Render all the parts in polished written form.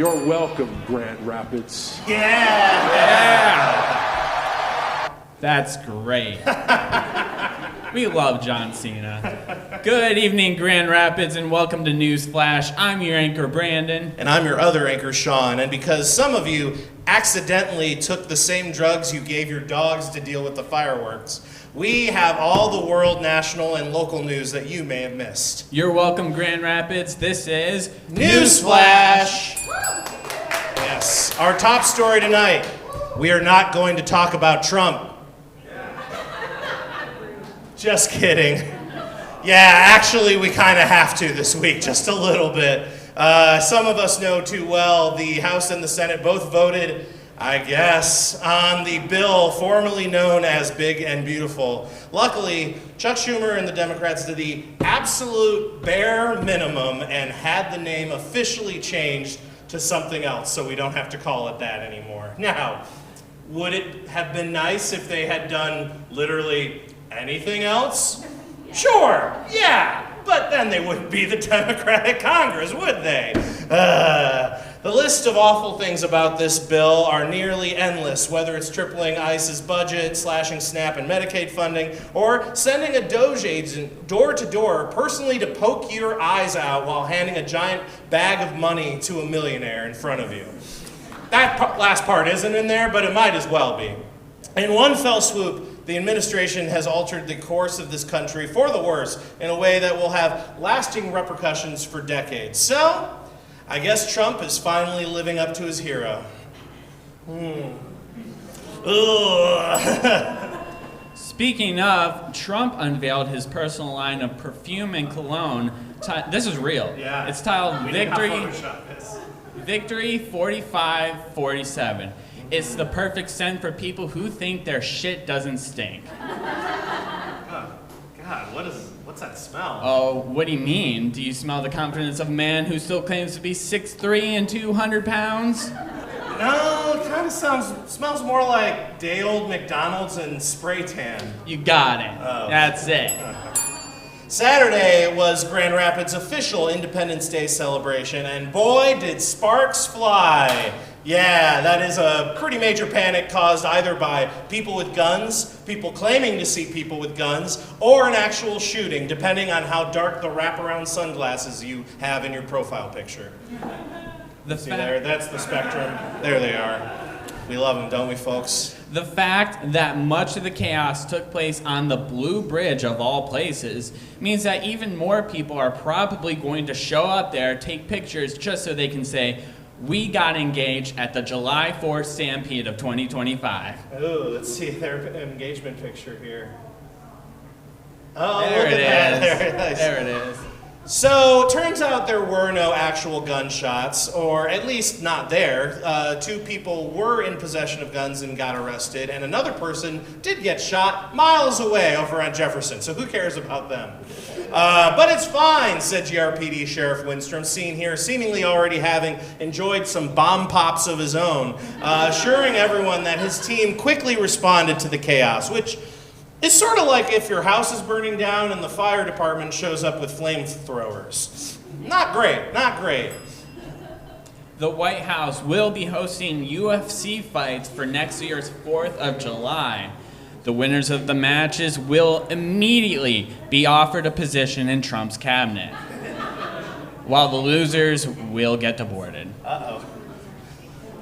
You're welcome, Grand Rapids. Yeah! That's great. We love John Cena. Good evening, Grand Rapids, and welcome to NewsFlash. I'm your anchor, Brandon. And I'm your other anchor, Sean. And because some of you accidentally took the same drugs you gave your dogs to deal with the fireworks, we have all the world, national, and local news that you may have missed. You're welcome, Grand Rapids. This is NewsFlash! Yes, our top story tonight. We are not going to talk about Trump. Just kidding. Yeah, actually, we kind of have to this week, just a little bit. Some of us know too well the House and the Senate both voted, I guess, on the bill formerly known as Big and Beautiful. Luckily, Chuck Schumer and the Democrats did the absolute bare minimum and had the name officially changed to something else, so we don't have to call it that anymore. Now, would it have been nice if they had done literally anything else? Sure, yeah, but then they wouldn't be the Democratic Congress, would they? The list of awful things about this bill are nearly endless, whether it's tripling ICE's budget, slashing SNAP and Medicaid funding, or sending a Doge agent door to door personally to poke your eyes out while handing a giant bag of money to a millionaire in front of you. That last part isn't in there, but it might as well be. In one fell swoop, the administration has altered the course of this country for the worse in a way that will have lasting repercussions for decades. So, I guess Trump is finally living up to his hero. Speaking of, Trump unveiled his personal line of perfume and cologne. This is real. Yeah. It's titled Victory 4547. 4547. It's the perfect scent for people who think their shit doesn't stink. God, what's that smell? Oh, what do you mean? Do you smell the confidence of a man who still claims to be 6'3" and 200 pounds? No, it kind of smells more like day old McDonald's and spray tan. You got it. Oh. That's it. Saturday was Grand Rapids' official Independence Day celebration, and boy, did sparks fly. Yeah, that is a pretty major panic caused either by people with guns, people claiming to see people with guns, or an actual shooting, depending on how dark the wraparound sunglasses you have in your profile picture. See there, that's the spectrum. There they are. We love them, don't we, folks? The fact that much of the chaos took place on the Blue Bridge of all places means that even more people are probably going to show up there, take pictures just so they can say, "We got engaged at the July 4th Stampede of 2025. Oh, let's see their engagement picture here. Oh, There look it at that. is. There it is. So, turns out there were no actual gunshots, or at least not there. 2 people were in possession of guns and got arrested, and another person did get shot miles away over on Jefferson, so who cares about them? But it's fine, said GRPD Sheriff Winstrom, seen here seemingly already having enjoyed some bomb pops of his own, assuring everyone that his team quickly responded to the chaos, which it's sort of like if your house is burning down and the fire department shows up with flamethrowers. Not great, not great. The White House will be hosting UFC fights for next year's 4th of July. The winners of the matches will immediately be offered a position in Trump's cabinet, while the losers will get deported. Uh-oh.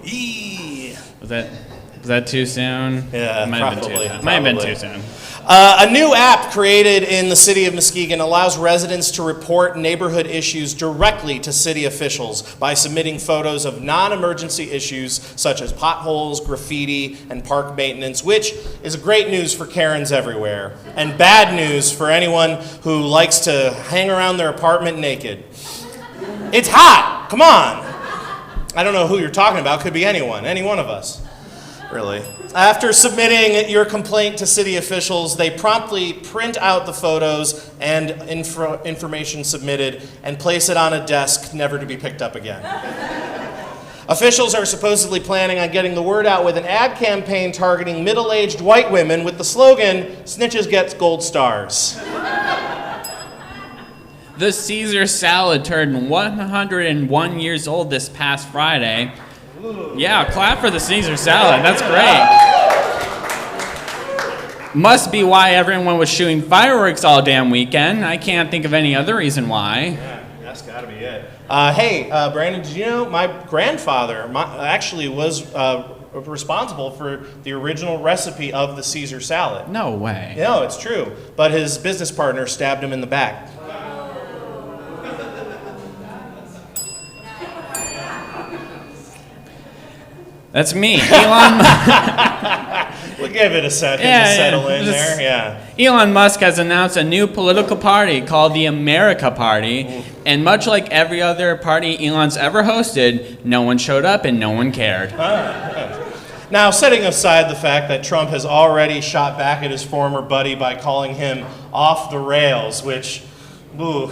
Eee. Was that too soon? Yeah, Might probably. have been too soon. A new app created in the city of Muskegon allows residents to report neighborhood issues directly to city officials by submitting photos of non-emergency issues such as potholes, graffiti, and park maintenance, which is great news for Karens everywhere, and bad news for anyone who likes to hang around their apartment naked. It's hot! Come on! I don't know who you're talking about. Could be anyone. Any one of us. Really. After submitting your complaint to city officials, they promptly print out the photos and information submitted and place it on a desk, never to be picked up again. Officials are supposedly planning on getting the word out with an ad campaign targeting middle-aged white women with the slogan, "Snitches get gold stars." The Caesar salad turned 101 years old this past Friday. Yeah, clap for the Caesar salad. That's great. Must be why everyone was shooting fireworks all damn weekend. I can't think of any other reason why. Yeah, that's gotta be it. Hey, Brandon, did you know my grandfather actually was responsible for the original recipe of the Caesar salad? No way. No, it's true. But his business partner stabbed him in the back. That's me, Elon. We'll give it a second to settle in there. Yeah. Elon Musk has announced a new political party called the America Party, and much like every other party Elon's ever hosted, no one showed up and no one cared. Now, setting aside the fact that Trump has already shot back at his former buddy by calling him off the rails, which, ooh.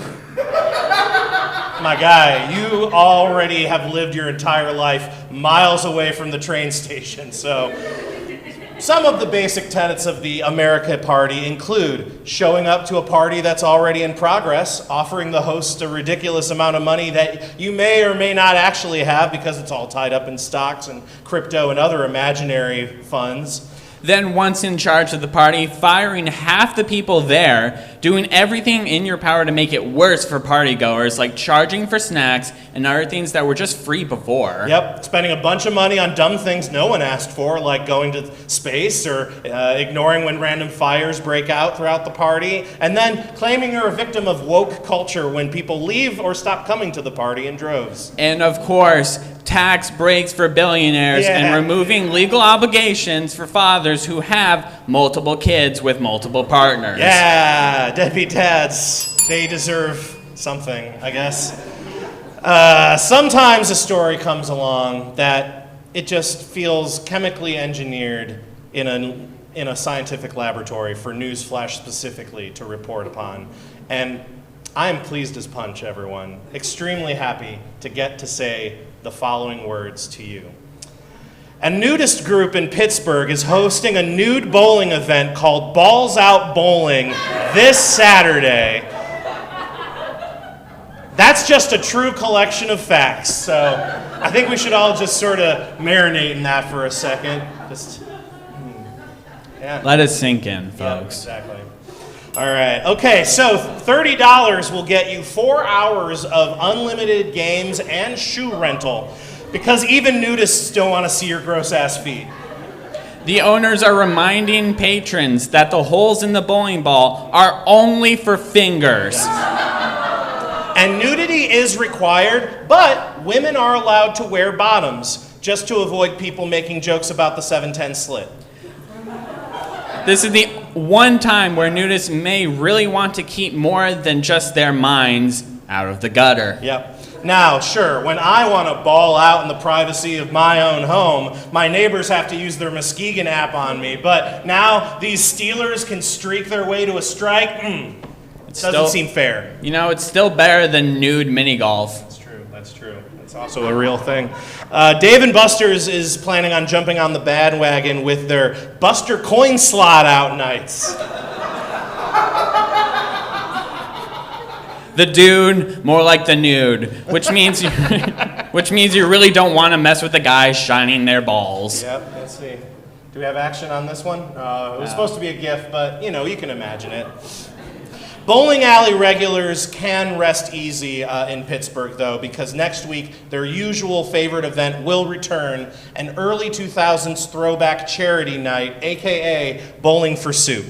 My guy, you already have lived your entire life miles away from the train station, so some of the basic tenets of the America Party include showing up to a party that's already in progress, offering the host a ridiculous amount of money that you may or may not actually have because it's all tied up in stocks and crypto and other imaginary funds. Then, once in charge of the party, firing half the people there, doing everything in your power to make it worse for partygoers, like charging for snacks and other things that were just free before. Yep, spending a bunch of money on dumb things no one asked for, like going to space or ignoring when random fires break out throughout the party, and then claiming you're a victim of woke culture when people leave or stop coming to the party in droves. And of course, tax breaks for billionaires and removing legal obligations for fathers who have multiple kids with multiple partners. Yeah, deadbeat dads. They deserve something, I guess. Sometimes a story comes along that it just feels chemically engineered in a scientific laboratory for NewsFlash specifically to report upon. And I am pleased as punch, everyone. Extremely happy to get to say the following words to you. A nudist group in Pittsburgh is hosting a nude bowling event called Balls Out Bowling this Saturday. That's just a true collection of facts, so I think we should all just sort of marinate in that for a second. Let it sink in, folks. Yeah, exactly. All right. Okay, so $30 will get you 4 hours of unlimited games and shoe rental, because even nudists don't want to see your gross-ass feet. The owners are reminding patrons that the holes in the bowling ball are only for fingers. And nudity is required, but women are allowed to wear bottoms, just to avoid people making jokes about the 710 slit. This is the one time where nudists may really want to keep more than just their minds out of the gutter. Yep. Now, sure, when I want to ball out in the privacy of my own home, my neighbors have to use their Muskegon app on me. But now these Steelers can streak their way to a strike? Doesn't seem fair. You know, it's still better than nude mini golf. That's true. That's true. It's also a real thing. Dave & Buster's is planning on jumping on the bandwagon with their Buster coin slot out nights. The dude, more like the nude, which means you really don't want to mess with the guys shining their balls. Yep, let's see. Do we have action on this one? It was supposed to be a GIF, but you can imagine it. Bowling alley regulars can rest easy in Pittsburgh, though, because next week their usual favorite event will return, an early 2000s throwback charity night, aka Bowling for Soup.